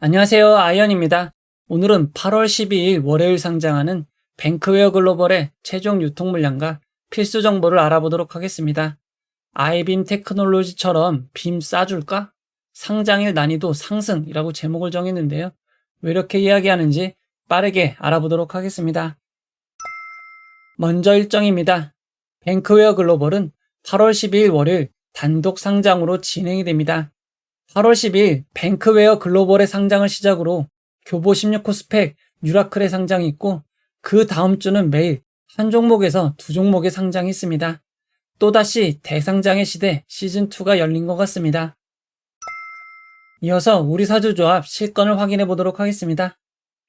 안녕하세요. 아이언입니다. 오늘은 8월 12일 월요일 상장하는 뱅크웨어 글로벌의 최종 유통 물량과 필수 정보를 알아보도록 하겠습니다. 아이빔 테크놀로지처럼 빔 싸줄까? 상장일 난이도 상승이라고 제목을 정했는데요. 왜 이렇게 이야기하는지 빠르게 알아보도록 하겠습니다. 먼저 일정입니다. 뱅크웨어 글로벌은 8월 12일 월요일 단독 상장으로 진행이 됩니다. 8월 10일 뱅크웨어 글로벌의 상장을 시작으로 교보 16호 스펙 유라클의 상장이 있고, 그 다음 주는 매일 한 종목에서 두 종목의 상장이 있습니다. 또다시 대상장의 시대 시즌2가 열린 것 같습니다. 이어서 우리사주조합 실권을 확인해 보도록 하겠습니다.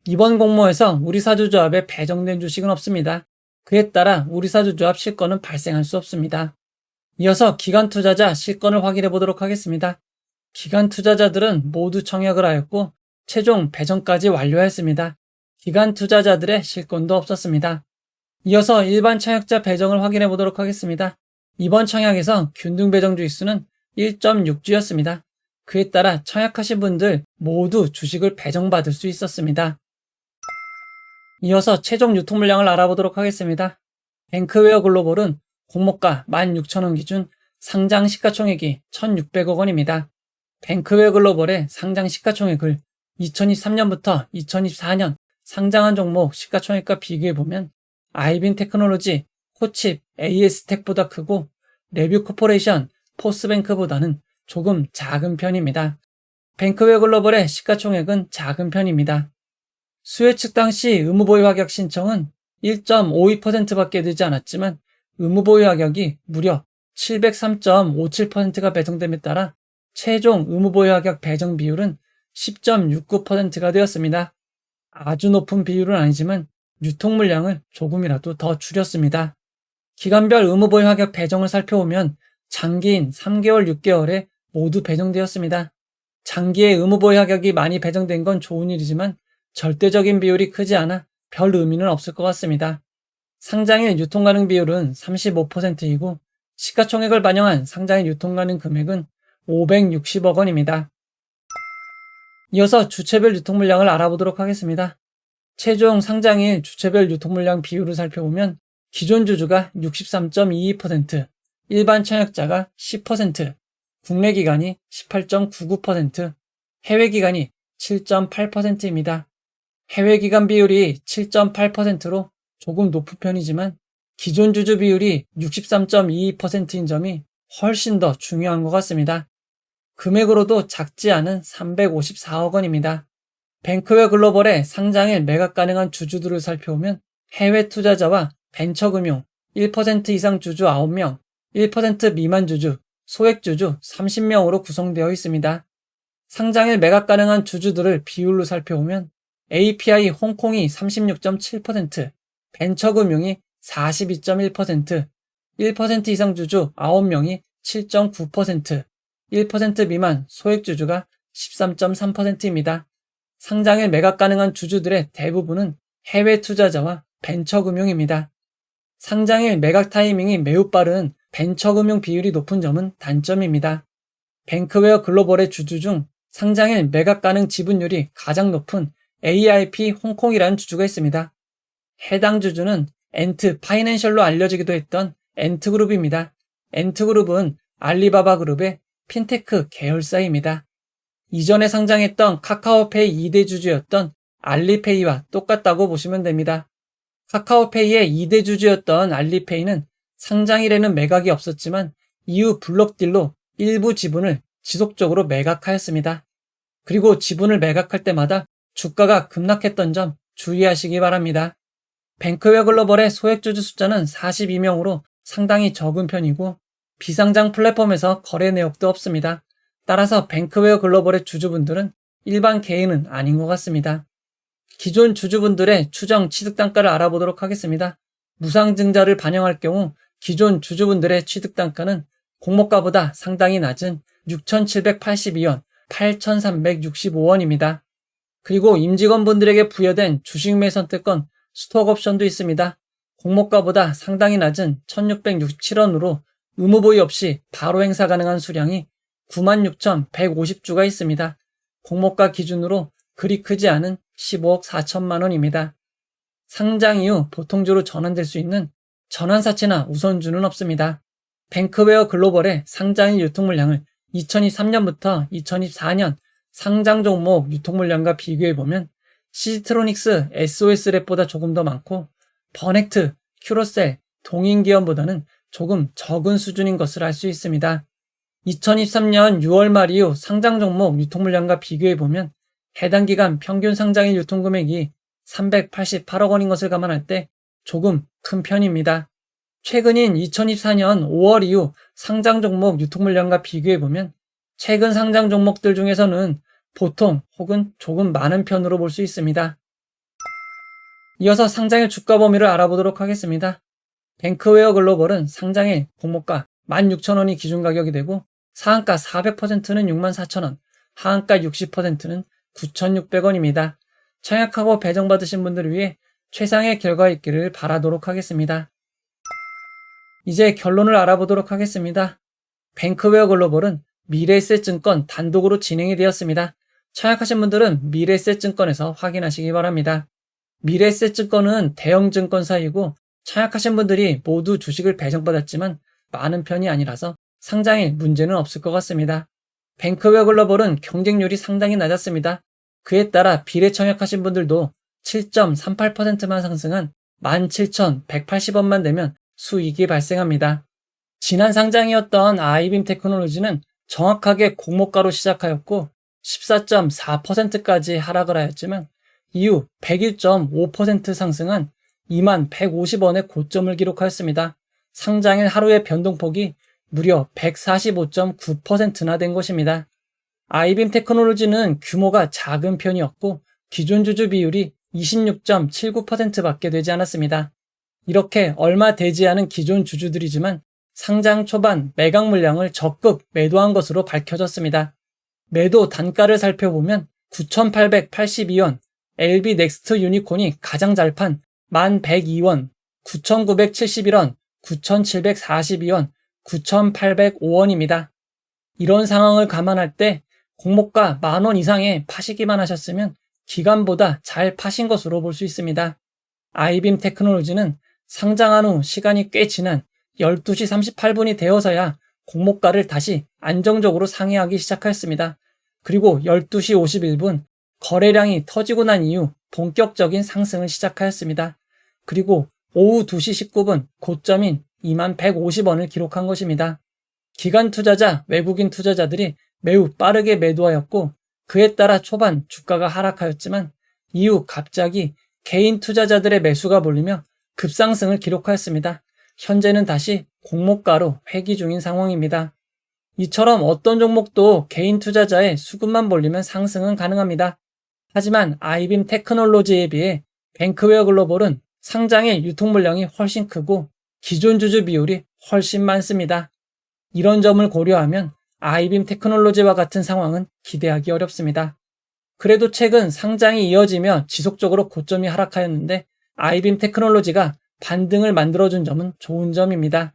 이번 공모에서 우리사주조합에 배정된 주식은 없습니다. 그에 따라 우리사주조합 실권은 발생할 수 없습니다. 이어서 기관투자자 실권을 확인해 보도록 하겠습니다. 기관 투자자들은 모두 청약을 하였고 최종 배정까지 완료했습니다. 기관 투자자들의 실권도 없었습니다. 이어서 일반 청약자 배정을 확인해 보도록 하겠습니다. 이번 청약에서 균등 배정 주의수는 1.6주였습니다. 그에 따라 청약하신 분들 모두 주식을 배정받을 수 있었습니다. 이어서 최종 유통 물량을 알아보도록 하겠습니다. 뱅크웨어 글로벌은 공모가 16,000원 기준 상장 시가총액이 1,600억 원입니다. 뱅크웨어 글로벌의 상장 시가총액을 2023년부터 2024년 상장한 종목 시가총액과 비교해보면 아이빔 테크놀로지, 코칩, AS텍보다 크고 레뷰 코퍼레이션, 포스뱅크보다는 조금 작은 편입니다. 뱅크웨어 글로벌의 시가총액은 작은 편입니다. 수요 측 당시 의무보유 하격 신청은 1.52%밖에 되지 않았지만 의무보유 하격이 무려 703.57%가 배정됨에 따라 최종 의무보유 하격 배정 비율은 10.69%가 되었습니다. 아주 높은 비율은 아니지만 유통 물량을 조금이라도 더 줄였습니다. 기간별 의무보유 하격 배정을 살펴보면 장기인 3개월, 6개월에 모두 배정되었습니다. 장기의 의무보유 하격이 많이 배정된 건 좋은 일이지만 절대적인 비율이 크지 않아 별 의미는 없을 것 같습니다. 상장일 유통가능 비율은 35%이고 시가총액을 반영한 상장일 유통가능 금액은 560억 원입니다. 이어서 주체별 유통 물량을 알아보도록 하겠습니다. 최종 상장일 주체별 유통 물량 비율을 살펴보면 기존 주주가 63.22%, 일반 청약자가 10%, 국내 기관이 18.99%, 해외 기관이 7.8%입니다. 해외 기관 비율이 7.8%로 조금 높은 편이지만 기존 주주 비율이 63.22%인 점이 훨씬 더 중요한 것 같습니다. 금액으로도 작지 않은 354억 원입니다. 뱅크웨어 글로벌의 상장일 매각 가능한 주주들을 살펴보면 해외 투자자와 벤처금융, 1% 이상 주주 9명, 1% 미만 주주, 소액 주주 30명으로 구성되어 있습니다. 상장일 매각 가능한 주주들을 비율로 살펴보면 API 홍콩이 36.7%, 벤처금융이 42.1%, 1% 이상 주주 9명이 7.9%, 1% 미만 소액주주가 13.3%입니다. 상장일 매각 가능한 주주들의 대부분은 해외 투자자와 벤처금융입니다. 상장일 매각 타이밍이 매우 빠른 벤처금융 비율이 높은 점은 단점입니다. 뱅크웨어 글로벌의 주주 중 상장일 매각 가능 지분율이 가장 높은 AIP 홍콩이라는 주주가 있습니다. 해당 주주는 엔트 파이낸셜로 알려지기도 했던 엔트그룹입니다. 엔트그룹은 알리바바 그룹의 핀테크 계열사입니다. 이전에 상장했던 카카오페이 2대 주주였던 알리페이와 똑같다고 보시면 됩니다. 카카오페이의 2대 주주였던 알리페이는 상장일에는 매각이 없었지만 이후 블록딜로 일부 지분을 지속적으로 매각하였습니다. 그리고 지분을 매각할 때마다 주가가 급락했던 점 주의하시기 바랍니다. 뱅크웨어 글로벌의 소액주주 숫자는 42명으로 상당히 적은 편이고 비상장 플랫폼에서 거래 내역도 없습니다. 따라서 뱅크웨어 글로벌의 주주분들은 일반 개인은 아닌 것 같습니다. 기존 주주분들의 추정 취득단가를 알아보도록 하겠습니다. 무상증자를 반영할 경우 기존 주주분들의 취득단가는 공모가보다 상당히 낮은 6,782원, 8,365원입니다. 그리고 임직원분들에게 부여된 주식매 선택권, 스톡옵션도 있습니다. 공모가보다 상당히 낮은 1,667원으로 의무보유 없이 바로 행사 가능한 수량이 96,150주가 있습니다. 공모가 기준으로 그리 크지 않은 15억 4천만 원입니다. 상장 이후 보통주로 전환될 수 있는 전환사채나 우선주는 없습니다. 뱅크웨어 글로벌의 상장일 유통물량을 2023년부터 2024년 상장 종목 유통물량과 비교해보면 시지트로닉스, SOS랩보다 조금 더 많고 버넥트, 큐로셀, 동인기업보다는 조금 적은 수준인 것을 알 수 있습니다. 2023년 6월 말 이후 상장 종목 유통물량과 비교해보면 해당 기간 평균 상장일 유통금액이 388억 원인 것을 감안할 때 조금 큰 편입니다. 최근인 2024년 5월 이후 상장 종목 유통물량과 비교해보면 최근 상장 종목들 중에서는 보통 혹은 조금 많은 편으로 볼 수 있습니다. 이어서 상장일 주가 범위를 알아보도록 하겠습니다. 뱅크웨어 글로벌은 상장일 공모가 16,000원이 기준 가격이 되고 상한가 400%는 64,000원, 하한가 60%는 9,600원입니다. 청약하고 배정받으신 분들을 위해 최상의 결과 있기를 바라도록 하겠습니다. 이제 결론을 알아보도록 하겠습니다. 뱅크웨어 글로벌은 미래에셋증권 단독으로 진행이 되었습니다. 청약하신 분들은 미래에셋증권에서 확인하시기 바랍니다. 미래에셋증권은 대형 증권사이고 청약하신 분들이 모두 주식을 배정받았지만 많은 편이 아니라서 상장에 문제는 없을 것 같습니다. 뱅크웨어 글로벌은 경쟁률이 상당히 낮았습니다. 그에 따라 비례 청약하신 분들도 7.38%만 상승한 17,180원만 내면 수익이 발생합니다. 지난 상장이었던 아이빔 테크놀로지는 정확하게 공모가로 시작하였고 14.4%까지 하락을 하였지만 이후 101.5% 상승한 2150원의 고점을 기록하였습니다. 상장일 하루의 변동폭이 무려 145.9%나 된 것입니다. 아이빔 테크놀로지는 규모가 작은 편이었고 기존 주주 비율이 26.79%밖에 되지 않았습니다. 이렇게 얼마 되지 않은 기존 주주들이지만 상장 초반 매각 물량을 적극 매도한 것으로 밝혀졌습니다. 매도 단가를 살펴보면 9,882원, LB넥스트 유니콘이 가장 잘 판 1,102원, 9,971원, 9,742원, 9,805원입니다. 이런 상황을 감안할 때 공모가 10,000원 이상에 파시기만 하셨으면 기간보다 잘 파신 것으로 볼 수 있습니다. 아이빔 테크놀로지는 상장한 후 시간이 꽤 지난 12시 38분이 되어서야 공모가를 다시 안정적으로 상회하기 시작하였습니다. 그리고 12시 51분 거래량이 터지고 난 이후 본격적인 상승을 시작하였습니다. 그리고 오후 2시 19분 고점인 2150원을 기록한 것입니다. 기관 투자자, 외국인 투자자들이 매우 빠르게 매도하였고 그에 따라 초반 주가가 하락하였지만 이후 갑자기 개인 투자자들의 매수가 몰리며 급상승을 기록하였습니다. 현재는 다시 공모가로 회귀 중인 상황입니다. 이처럼 어떤 종목도 개인 투자자의 수급만 몰리면 상승은 가능합니다. 하지만 아이빔 테크놀로지에 비해 뱅크웨어 글로벌은 상장의 유통 물량이 훨씬 크고 기존 주주 비율이 훨씬 많습니다. 이런 점을 고려하면 아이빔 테크놀로지와 같은 상황은 기대하기 어렵습니다. 그래도 최근 상장이 이어지며 지속적으로 고점이 하락하였는데 아이빔 테크놀로지가 반등을 만들어준 점은 좋은 점입니다.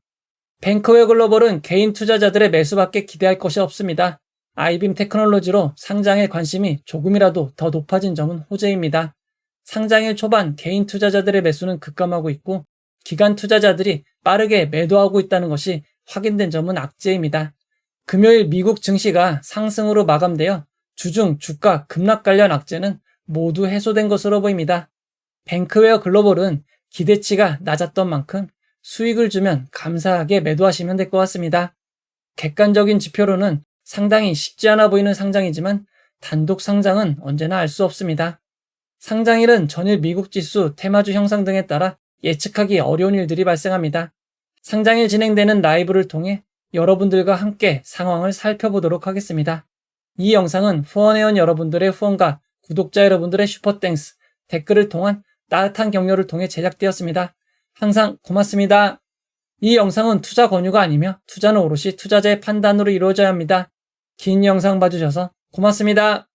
뱅크웨어 글로벌은 개인 투자자들의 매수밖에 기대할 것이 없습니다. 아이빔 테크놀로지로 상장의 관심이 조금이라도 더 높아진 점은 호재입니다. 상장일 초반 개인 투자자들의 매수는 급감하고 있고 기관 투자자들이 빠르게 매도하고 있다는 것이 확인된 점은 악재입니다. 금요일 미국 증시가 상승으로 마감되어 주중 주가 급락 관련 악재는 모두 해소된 것으로 보입니다. 뱅크웨어 글로벌은 기대치가 낮았던 만큼 수익을 주면 감사하게 매도하시면 될 것 같습니다. 객관적인 지표로는 상당히 쉽지 않아 보이는 상장이지만 단독 상장은 언제나 알 수 없습니다. 상장일은 전일 미국 지수, 테마주 형상 등에 따라 예측하기 어려운 일들이 발생합니다. 상장일 진행되는 라이브를 통해 여러분들과 함께 상황을 살펴보도록 하겠습니다. 이 영상은 후원회원 여러분들의 후원과 구독자 여러분들의 슈퍼땡스, 댓글을 통한 따뜻한 격려를 통해 제작되었습니다. 항상 고맙습니다. 이 영상은 투자 권유가 아니며 투자는 오롯이 투자자의 판단으로 이루어져야 합니다. 긴 영상 봐주셔서 고맙습니다.